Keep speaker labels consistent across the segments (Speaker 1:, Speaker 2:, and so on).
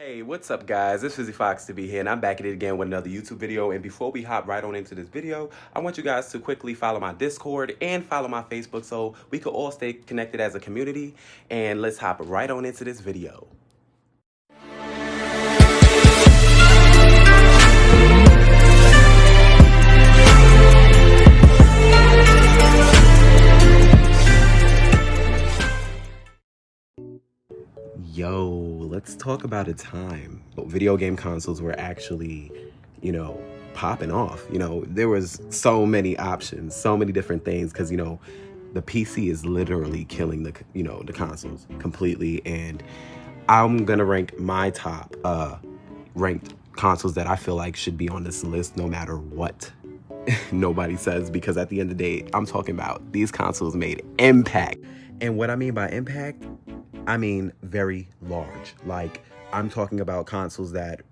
Speaker 1: Hey, what's up guys? It's Fizzy Fox to be here and I'm back at it again with another YouTube video. And before we hop right on into this video, I want you guys to quickly follow my Discord and follow my Facebook so we could all stay connected as a community. And let's hop right on into this video. Yo, let's talk about a time video game consoles were actually, popping off. There was so many options, so many different things because, the PC is literally killing the consoles completely. And I'm going to rank my top ranked consoles that I feel like should be on this list no matter what nobody says, because at the end of the day, I'm talking about these consoles made impact. And what I mean by impact, I mean very large. Like, I'm talking about consoles that,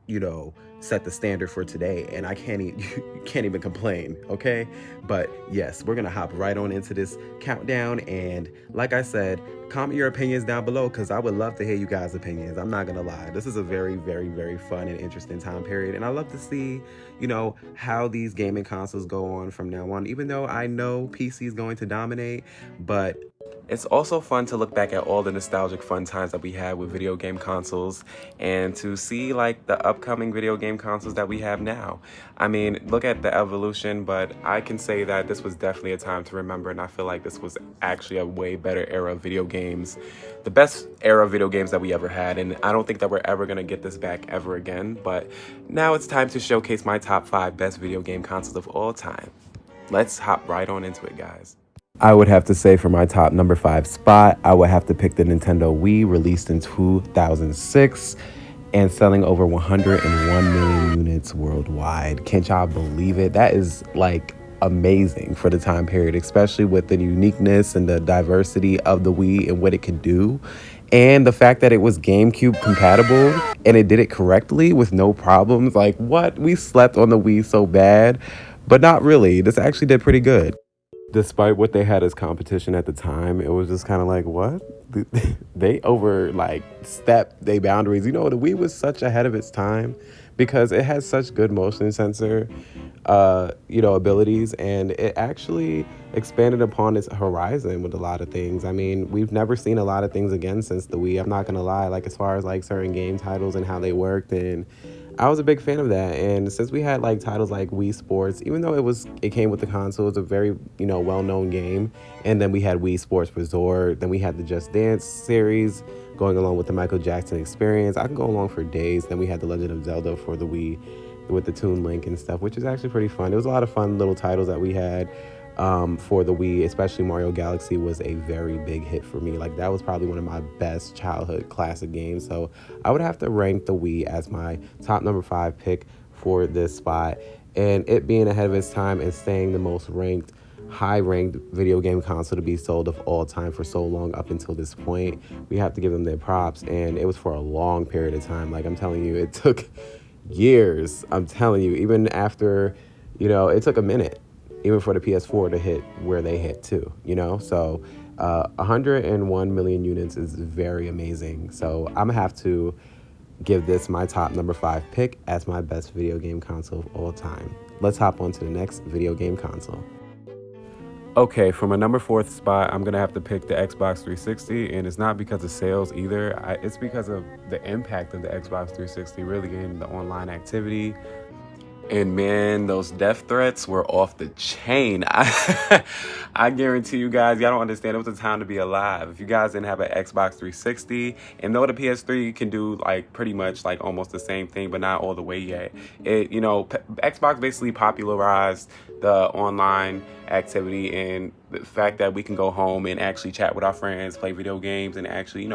Speaker 1: set the standard for today, and I can't you can't even complain, okay? But yes, we're gonna hop right on into this countdown, and like I said, comment your opinions down below because I would love to hear you guys' opinions. I'm not gonna lie. This is a very, very, very fun and interesting time period, and I love to see, how these gaming consoles go on from now on, even though I know PC is going to dominate, but it's also fun to look back at all the nostalgic fun times that we had with video game consoles and to see like the upcoming video game consoles that we have now. I mean, look at the evolution, but I can say that this was definitely a time to remember, and I feel like this was actually a way better era of video games, the best era of video games that we ever had, and I don't think that we're ever going to get this back ever again, but now it's time to showcase my top 5 best video game consoles of all time. Let's hop right on into it, guys. I would have to say for my top number 5 spot, I would have to pick the Nintendo Wii, released in 2006 and selling over 101 million units worldwide. Can't y'all believe it? That is like amazing for the time period, especially with the uniqueness and the diversity of the Wii and what it could do. And the fact that it was GameCube compatible and it did it correctly with no problems. Like, what? We slept on the Wii so bad, but not really. This actually did pretty good. Despite what they had as competition at the time, it was just kind of like, what? They stepped their boundaries. The Wii was such ahead of its time because it has such good motion sensor, abilities, and it actually expanded upon its horizon with a lot of things. I mean, we've never seen a lot of things again since the Wii. I'm not gonna lie, like as far as like certain game titles and how they worked, and I was a big fan of that. And since we had like titles like Wii Sports, even though it came with the console, it's a very, well-known game. And then we had Wii Sports Resort. Then we had the Just Dance series going along with the Michael Jackson Experience. I can go along for days. Then we had the Legend of Zelda for the Wii with the Toon Link and stuff, which is actually pretty fun. It was a lot of fun little titles that we had for the Wii, especially Mario Galaxy was a very big hit for me. Like, that was probably one of my best childhood classic games. So I would have to rank the Wii as my top number 5 pick for this spot. And it being ahead of its time and staying the most high-ranked video game console to be sold of all time for so long up until this point, we have to give them their props. And it was for a long period of time. Like, I'm telling you, it took years. I'm telling you, even after, it took a minute, even for the PS4 to hit where they hit too, So 101 million units is very amazing. So I'm gonna have to give this my top number 5 pick as my best video game console of all time. Let's hop on to the next video game console. Okay, for my number 4th spot, I'm gonna have to pick the Xbox 360, and it's not because of sales either. It's because of the impact of the Xbox 360 really getting the online activity. And man, those death threats were off the chain. I guarantee you guys, y'all don't understand. It was a time to be alive. If you guys didn't have an Xbox 360, and though the PS3 can do like pretty much like almost the same thing, but not all the way yet, Xbox basically popularized the online activity and the fact that we can go home and actually chat with our friends, play video games, and actually,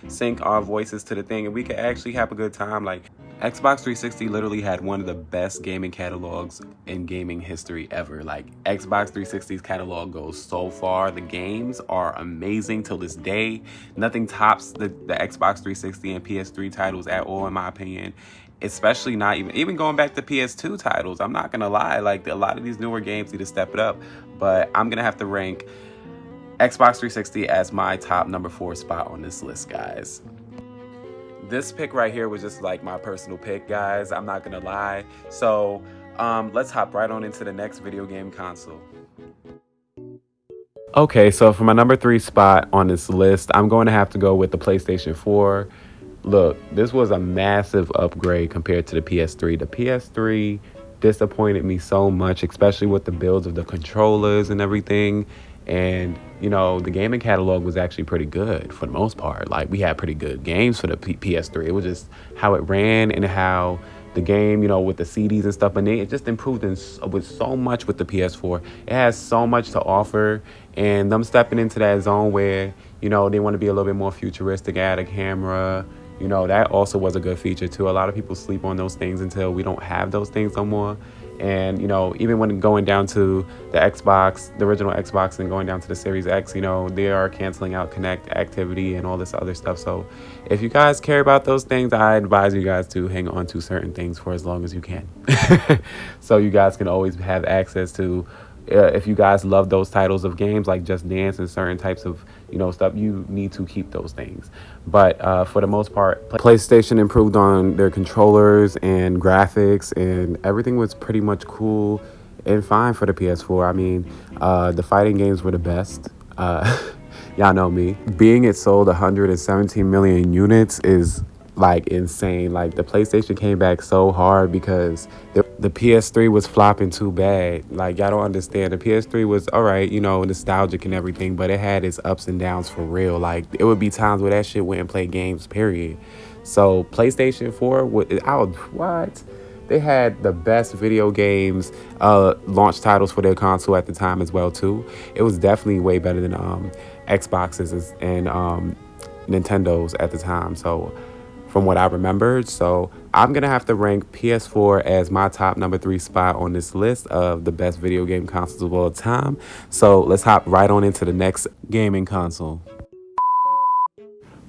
Speaker 1: sync our voices to the thing, and we could actually have a good time. Like, Xbox 360 literally had one of the best gaming catalogs in gaming history ever. Like, Xbox 360's catalog goes so far. The games are amazing till this day. Nothing tops the Xbox 360 and PS3 titles at all, in my opinion. Especially not even going back to PS2 titles. I'm not gonna lie, like, a lot of these newer games need to step it up. But I'm gonna have to rank Xbox 360 as my top number 4 spot on this list, guys. this pick right here was just like my personal pick, guys. I'm not gonna lie. So let's hop right on into the next video game console. Okay, so for my number 3 spot on this list, I'm going to have to go with the PlayStation 4. Look, this was a massive upgrade compared to the PS3. The PS3 disappointed me so much, especially with the builds of the controllers and everything. And, you know, the gaming catalog was actually pretty good for the most part. Like, we had pretty good games for the PS3. It was just how it ran and how the game, you know, with the CDs and stuff. And it just improved with so much with the PS4. It has so much to offer. And them stepping into that zone where, you know, they want to be a little bit more futuristic, add a camera. You know, that also was a good feature too. A lot of people sleep on those things until we don't have those things no more. And, you know, even when going down to the Xbox, the original Xbox, and going down to the Series X, you know, they are canceling out Kinect activity and all this other stuff. So if you guys care about those things, I advise you guys to hang on to certain things for as long as you can. So you guys can always have access to, if you guys love those titles of games like Just Dance and certain types of, you know, stuff, you need to keep those things. But for the most part, PlayStation improved on their controllers and graphics, and everything was pretty much cool and fine for the PS4. I mean, the fighting games were the best. Y'all know me. Being it sold 117 million units is like insane. Like, the PlayStation came back so hard because the PS3 was flopping too bad. Like, y'all don't understand. The PS3 was all right, you know, nostalgic and everything, but it had its ups and downs for real. Like, it would be times where that shit wouldn't play games, period. So PlayStation 4 what? They had the best video games launch titles for their console at the time as well too. It was definitely way better than Xboxes and Nintendos at the time. So from what I remembered. So I'm going to have to rank PS4 as my top number 3 spot on this list of the best video game consoles of all time. So let's hop right on into the next gaming console.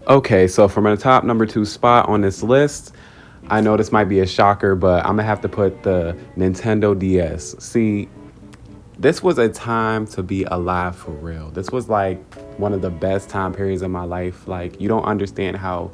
Speaker 1: Okay, so for my top number 2 spot on this list, I know this might be a shocker, but I'm going to have to put the Nintendo DS. See, this was a time to be alive for real. This was like one of the best time periods of my life. Like, you don't understand how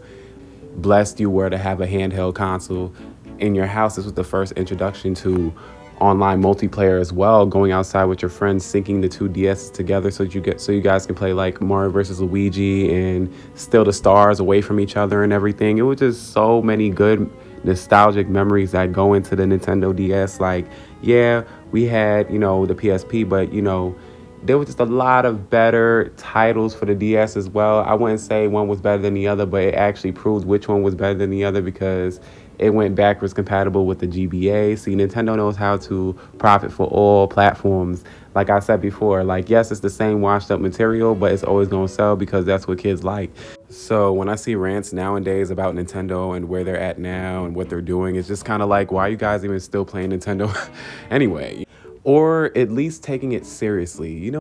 Speaker 1: blessed you were to have a handheld console in your house. This was the first introduction to online multiplayer as well, going outside with your friends, syncing the 2 DSs together so you guys can play like Mario versus Luigi and steal the stars away from each other and everything. It was just so many good nostalgic memories that go into the Nintendo DS. Like, yeah, we had, you know, the PSP, but, you know, there was just a lot of better titles for the DS as well. I wouldn't say one was better than the other, but it actually proved which one was better than the other because it went backwards compatible with the GBA. See, Nintendo knows how to profit for all platforms. Like I said before, like, yes, it's the same washed up material, but it's always going to sell because that's what kids like. So when I see rants nowadays about Nintendo and where they're at now and what they're doing, it's just kind of like, why are you guys even still playing Nintendo anyway? Or at least taking it seriously, you know?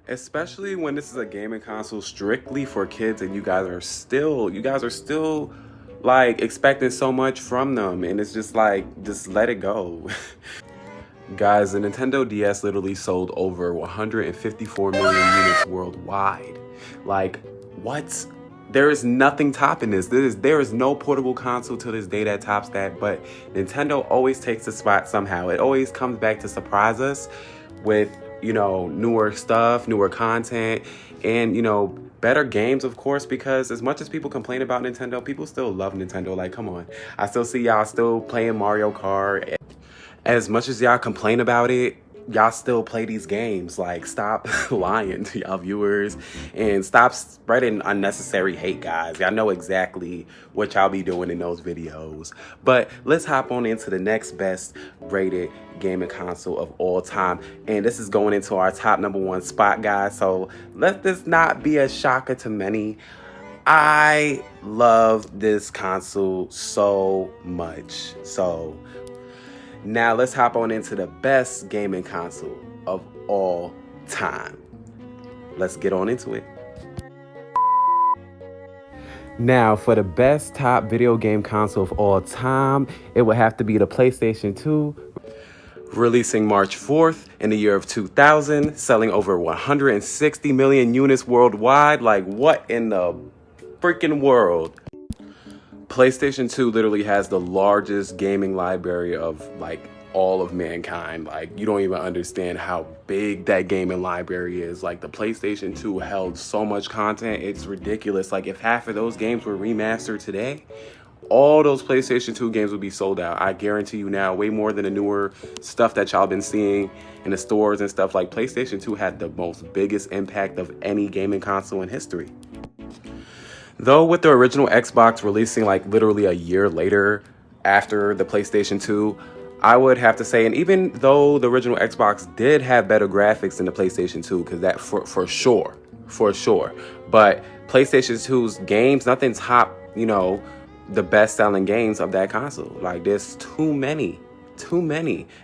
Speaker 1: Especially when this is a gaming console strictly for kids and you guys are still like expecting so much from them, and it's just like, just let it go. Guys, the Nintendo DS literally sold over 154 million units worldwide. Like, what? There is nothing topping this. There is no portable console to this day that tops that, but Nintendo always takes the spot somehow. It always comes back to surprise us with, you know, newer stuff, newer content, and, you know, better games, of course, because as much as people complain about Nintendo, people still love Nintendo. Like, come on. I still see y'all still playing Mario Kart. As much as y'all complain about it, y'all still play these games. Like, stop lying to y'all viewers and stop spreading unnecessary hate, guys. Y'all know exactly what y'all be doing in those videos. But let's hop on into the next best rated gaming console of all time, and this is going into our top number 1 spot, guys. So let this not be a shocker to many. I love this console so much. So now let's hop on into the best gaming console of all time. Let's get on into it. Now, for the best top video game console of all time, it would have to be the PlayStation 2. Releasing March 4th in the year of 2000, selling over 160 million units worldwide. Like, what in the freaking world? PlayStation 2 literally has the largest gaming library of like all of mankind. Like, you don't even understand how big that gaming library is. Like, the PlayStation 2 held so much content, it's ridiculous. Like, if half of those games were remastered today, all those PlayStation 2 games would be sold out. I guarantee you now, way more than the newer stuff that y'all been seeing in the stores and stuff. Like, PlayStation 2 had the most biggest impact of any gaming console in history. Though with the original Xbox releasing like literally a year later after the PlayStation 2, I would have to say, and even though the original Xbox did have better graphics than the PlayStation 2, because that for sure, but PlayStation 2's games, nothing top, the best-selling games of that console. Like, there's too many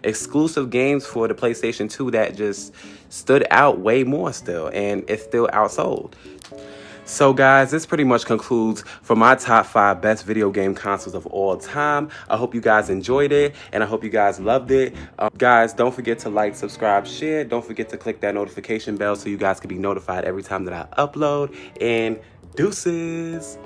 Speaker 1: exclusive games for the PlayStation 2 that just stood out way more still, and it's still outsold. So guys, this pretty much concludes for my top 5 best video game consoles of all time. I hope you guys enjoyed it, and I hope you guys loved it. Guys, don't forget to like, subscribe, share. Don't forget to click that notification bell so you guys can be notified every time that I upload. And deuces.